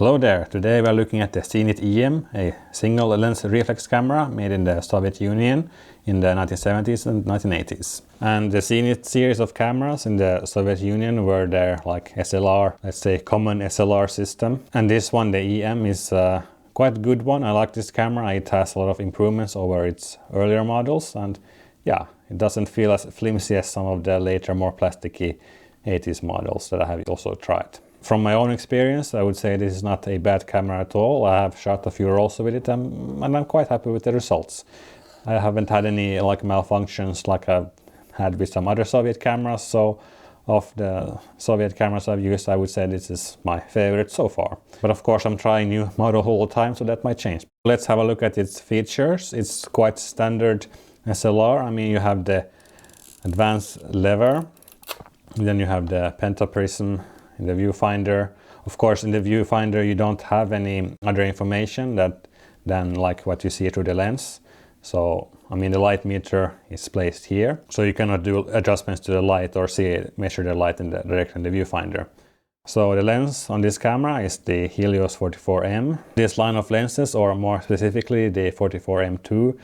Hello there, today we are looking at the Zenit-EM, a single lens reflex camera made in the Soviet Union in the 1970s and 1980s. And the Zenit series of cameras in the Soviet Union were their like SLR, let's say common SLR system. And this one, the EM, is a quite good one. I like this camera. It has a lot of improvements over its earlier models, and yeah, it doesn't feel as flimsy as some of the later more plasticky 80s models that I have also tried. From my own experience, I would say this is not a bad camera at all. I have shot a few rolls with it and I'm quite happy with the results. I haven't had any like malfunctions like I've had with some other Soviet cameras, so of the Soviet cameras I've used, I would say this is my favorite so far. But of course I'm trying new models all the time, so that might change. Let's have a look at its features. It's quite standard SLR. I mean, you have the advanced lever, then you have the pentaprism in the viewfinder. Of course, in the viewfinder you don't have any other information than like what you see through the lens. So, I mean, the light meter is placed here, so you cannot do adjustments to the light or measure the light directly in the viewfinder. So the lens on this camera is the Helios-44M. This line of lenses, or more specifically the 44M2,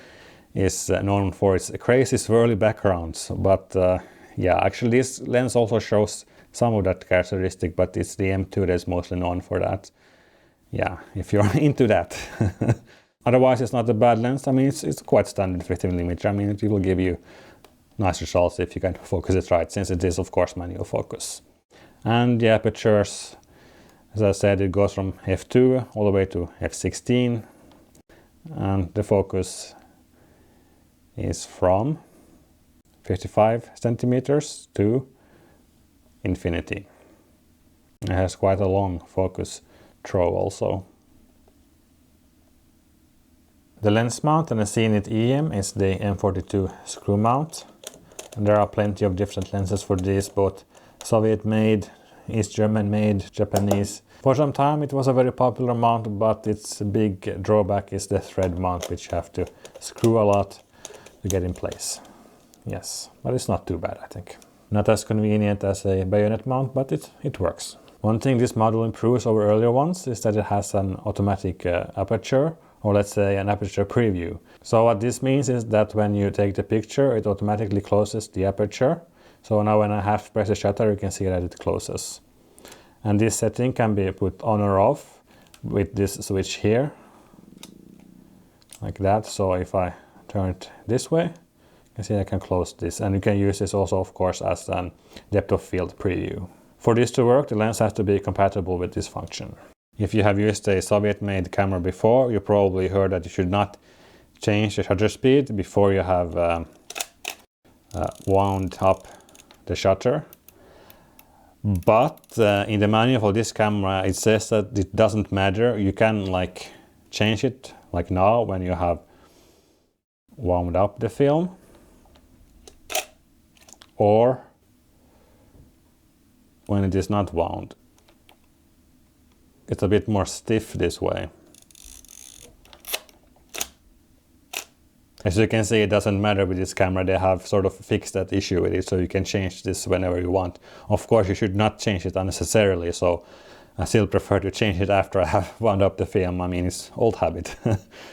is known for its crazy swirly backgrounds, but yeah, actually this lens also shows some of that characteristic, but it's the M2 that's mostly known for that. Yeah, if you're into that. Otherwise, it's not a bad lens. I mean, it's quite standard 50mm. I mean, it will give you nice results if you can focus it right, since it is, of course, manual focus. And the apertures, as I said, it goes from f2 all the way to f16. And the focus is from 55 centimeters to infinity. It has quite a long focus throw also. The lens mount on the Zenit-EM is the M42 screw mount. And there are plenty of different lenses for this, both Soviet made, East German made, Japanese. For some time it was a very popular mount, but its big drawback is the thread mount, which you have to screw a lot to get in place. Yes, but it's not too bad, I think. Not as convenient as a bayonet mount, but it works. One thing this model improves over earlier ones is that it has an automatic aperture, or let's say an aperture preview. So what this means is that when you take the picture, it automatically closes the aperture. So now when I have pressed the shutter, you can see that it closes. And this setting can be put on or off with this switch here, like that. So if I turn it this way, you can see I can close this, and you can use this also, of course, as a depth of field preview. For this to work, the lens has to be compatible with this function. If you have used a Soviet-made camera before, you probably heard that you should not change the shutter speed before you have wound up the shutter. But in the manual for this camera, it says that it doesn't matter. You can like change it like now when you have wound up the film, or when it is not wound. It's a bit more stiff this way. As you can see, it doesn't matter with this camera. They have sort of fixed that issue with it, so you can change this whenever you want. Of course, you should not change it unnecessarily, so I still prefer to change it after I have wound up the film. I mean, it's old habit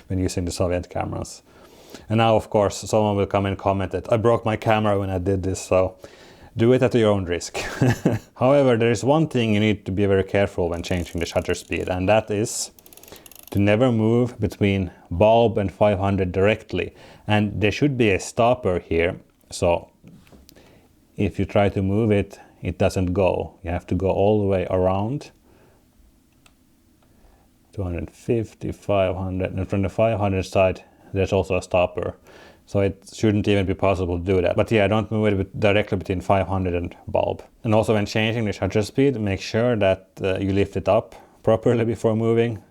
when using the Soviet cameras. And now, of course, someone will come and comment that I broke my camera when I did this, so do it at your own risk. However, there is one thing you need to be very careful when changing the shutter speed, and that is to never move between bulb and 500 directly. And there should be a stopper here, so if you try to move it, it doesn't go. You have to go all the way around 250, 500, and from the 500 side there's also a stopper. So it shouldn't even be possible to do that. But yeah, don't move it directly between 500 and bulb. And also when changing the shutter speed, make sure that you lift it up properly before moving.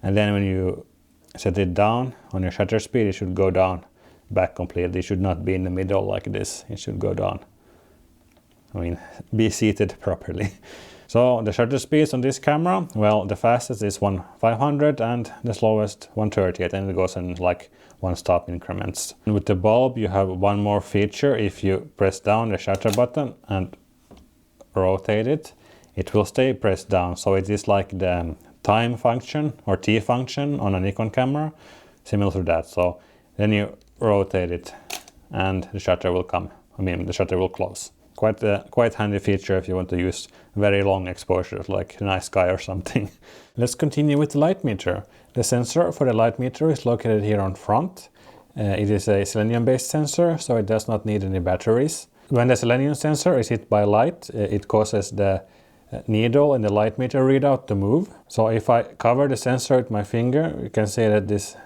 And then when you set it down on your shutter speed, it should go down back completely. It should not be in the middle like this. It should go down. I mean, be seated properly. So the shutter speeds on this camera, well, the fastest is 500 and the slowest 130, and then it goes in like one stop increments. And with the bulb, you have one more feature. If you press down the shutter button and rotate it, it will stay pressed down. So it is like the time function or T function on a Nikon camera, similar to that. So then you rotate it and the shutter will come. The shutter will close. Quite handy feature if you want to use very long exposures like a nice sky or something. Let's continue with the Lightmeter. The sensor for the Lightmeter is located here on front. It is a selenium based sensor, so it does not need any batteries. When the selenium sensor is hit by light, it causes the needle in the Lightmeter readout to move. So if I cover the sensor with my finger, you can see that this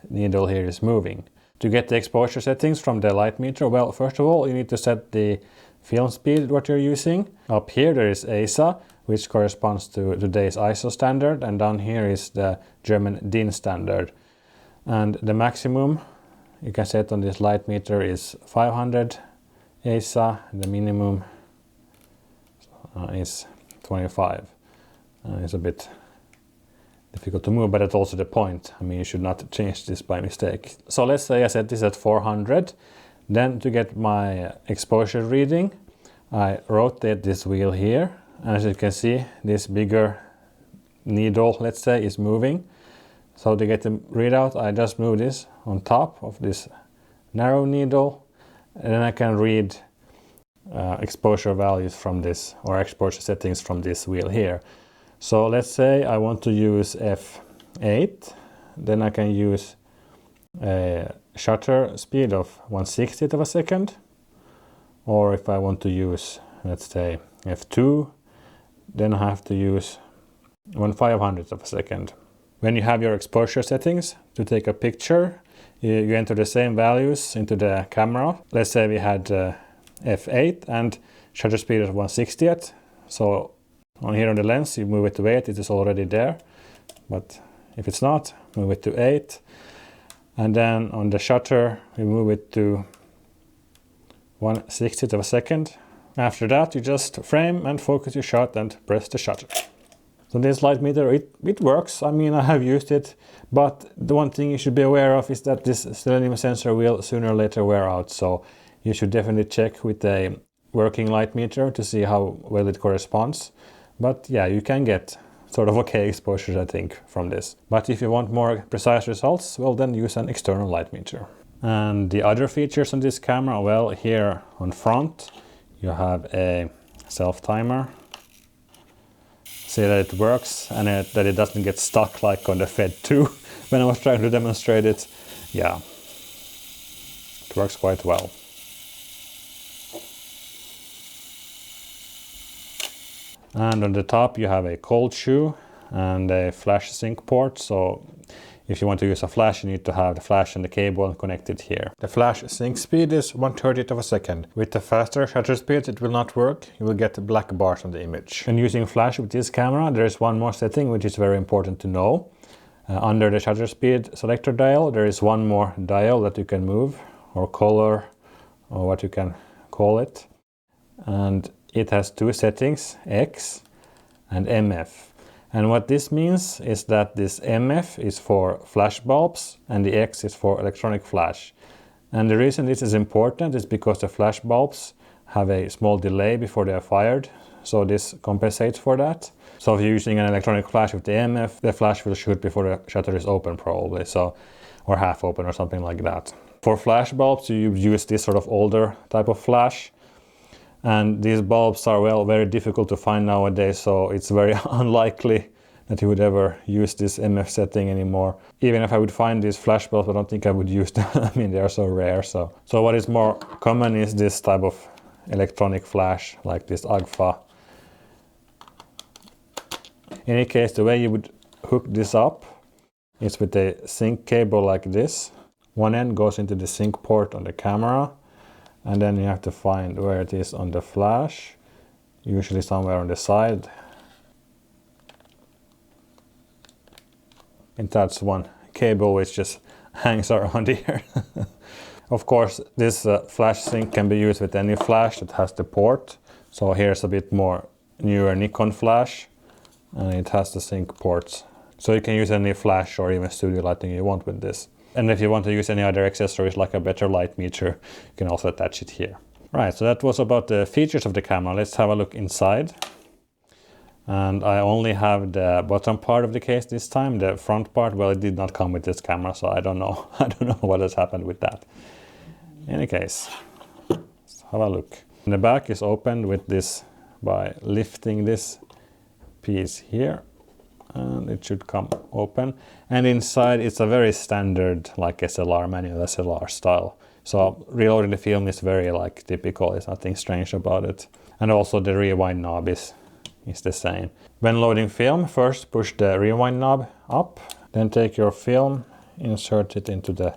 needle here is moving. To get the exposure settings from the Lightmeter, well, first of all, you need to set the film speed what you're using. Up here there is ASA, which corresponds to today's ISO standard, and down here is the German DIN standard. And the maximum you can set on this Lightmeter is 500 ASA, and the minimum is 25. It's a bit difficult to move, but that's also the point. You should not change this by mistake. So let's say I set this at 400. Then to get my exposure reading, I rotate this wheel here. And as you can see, this bigger needle, let's say, is moving. So to get the readout, I just move this on top of this narrow needle. And then I can read exposure values from this, or exposure settings from this wheel here. So let's say I want to use f8, then I can use a shutter speed of 1/60th of a second. Or if I want to use, let's say, f2, then I have to use 1/500th of a second. When you have your exposure settings to take a picture, you enter the same values into the camera. Let's say we had f8 and shutter speed of 1/60th. So on here on the lens, you move it to 8, it is already there. But if it's not, move it to 8. And then on the shutter, we move it to 1/60th of a second. After that, you just frame and focus your shot and press the shutter. So this Lightmeter, it works. I have used it, but the one thing you should be aware of is that this selenium sensor will sooner or later wear out. So you should definitely check with a working Lightmeter to see how well it corresponds. But yeah, you can get sort of okay exposures, I think, from this. But if you want more precise results, well, then use an external Lightmeter. And the other features on this camera, well, here on front, you have a self-timer. See that it works and that it doesn't get stuck like on the Fed 2 when I was trying to demonstrate it. Yeah, it works quite well. And on the top you have a cold shoe and a flash sync port. So if you want to use a flash, you need to have the flash and the cable connected here. The flash sync speed is 1/30th of a second. With the faster shutter speed, it will not work. You will get black bars on the image. And using flash with this camera, there is one more setting which is very important to know. Under the shutter speed selector dial, there is one more dial that you can move, or color, or what you can call it. And it has two settings, X and MF. And what this means is that this MF is for flash bulbs and the X is for electronic flash. And the reason this is important is because the flash bulbs have a small delay before they are fired. So this compensates for that. So if you're using an electronic flash with the MF, the flash will shoot before the shutter is open probably, or half open or something like that. For flash bulbs, you use this sort of older type of flash. And these bulbs are, well, very difficult to find nowadays, so it's very unlikely that you would ever use this MF setting anymore. Even if I would find these flash bulbs, I don't think I would use them. They are so rare. So what is more common is this type of electronic flash, like this AGFA. In any case, the way you would hook this up is with a sync cable like this. One end goes into the sync port on the camera. And then you have to find where it is on the flash, usually somewhere on the side. And that's one cable which just hangs around here. Of course, this flash sync can be used with any flash that has the port. So here's a bit more newer Nikon flash, and it has the sync ports. So you can use any flash or even studio lighting you want with this. And if you want to use any other accessories like a better Lightmeter, you can also attach it here. Right, so that was about the features of the camera. Let's have a look inside. And I only have the bottom part of the case this time. The front part, well, it did not come with this camera, so I don't know. I don't know what has happened with that. In any case, let's have a look. And the back is opened with this by lifting this piece here, and it should come open. And inside it's a very standard like SLR, manual SLR style. So reloading the film is very like typical. There's nothing strange about it. And also the rewind knob is the same. When loading film, first push the rewind knob up, then take your film, insert it into the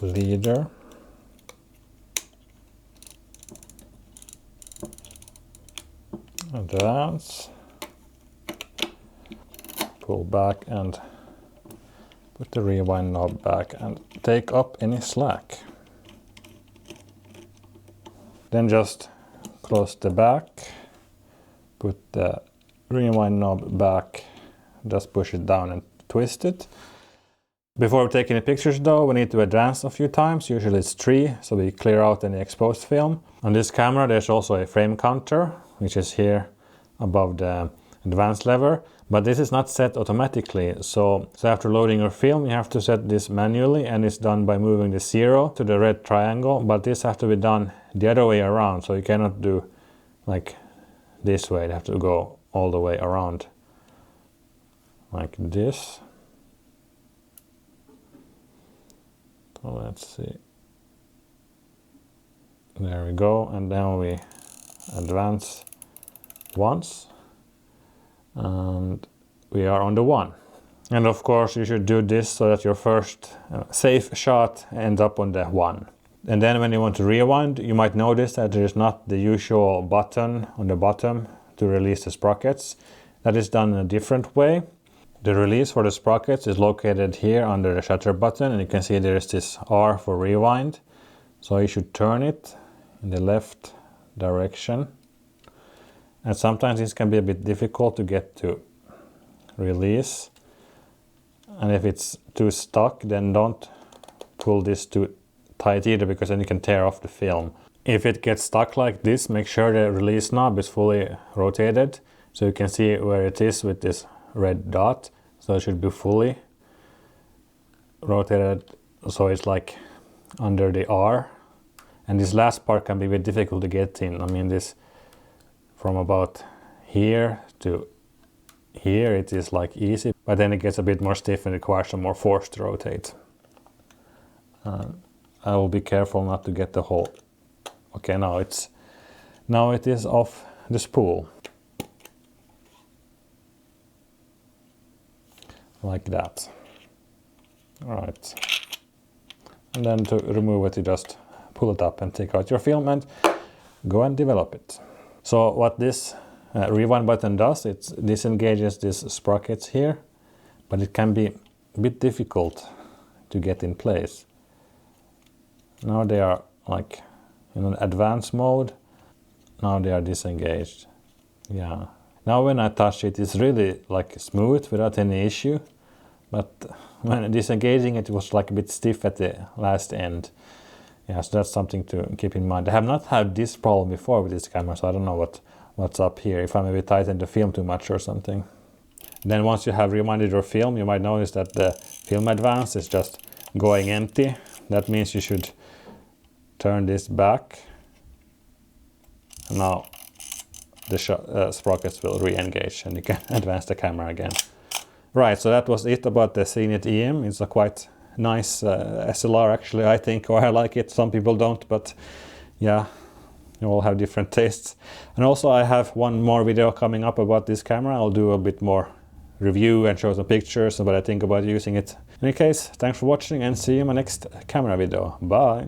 leader. Advance. Pull back and put the rewind knob back and take up any slack. Then just close the back, put the rewind knob back, just push it down and twist it. Before taking the pictures though, we need to advance a few times, usually it's 3, so we clear out any exposed film. On this camera there's also a frame counter, which is here above the advance lever, but this is not set automatically, so after loading your film you have to set this manually, and it's done by moving the 0 to the red triangle, but this has to be done the other way around, so you cannot do like this way, you have to go all the way around like this. So let's see, there we go, and then we advance once and we are on the 1. And of course you should do this so that your first safe shot ends up on the 1. And then when you want to rewind, you might notice that there is not the usual button on the bottom to release the sprockets. That is done in a different way. The release for the sprockets is located here under the shutter button, and you can see there is this R for rewind. So you should turn it in the left direction. And sometimes this can be a bit difficult to get to release. And if it's too stuck, then don't pull this too tight either, because then you can tear off the film. If it gets stuck like this, make sure the release knob is fully rotated, so you can see where it is with this red dot. So it should be fully rotated, so it's like under the R. And this last part can be a bit difficult to get in. I mean, this from about here to here it is like easy, but then it gets a bit more stiff and requires some more force to rotate. I will be careful not to get the whole. Okay, now it is off the spool. Like that. Alright. And then to remove it, you just pull it up and take out your film and go and develop it. So what this rewind button does, it disengages these sprockets here, but it can be a bit difficult to get in place. Now they are like in an advanced mode. Now they are disengaged. Yeah. Now when I touch it, it's really like smooth without any issue. But when disengaging it, was like a bit stiff at the last end. Yeah, so that's something to keep in mind. I have not had this problem before with this camera, so I don't know what's up here, if I maybe tightened the film too much or something. Then once you have rewinded your film, you might notice that the film advance is just going empty. That means you should turn this back. And now the sprockets will re-engage and you can advance the camera again. Right, so that was it about the Zenit-EM. It's a quite nice SLR actually, I think, or I like it. Some people don't, but yeah, you all have different tastes. And also I have one more video coming up about this camera. I'll do a bit more review and show some pictures and what I think about using it. In any case, thanks for watching and see you in my next camera video. Bye!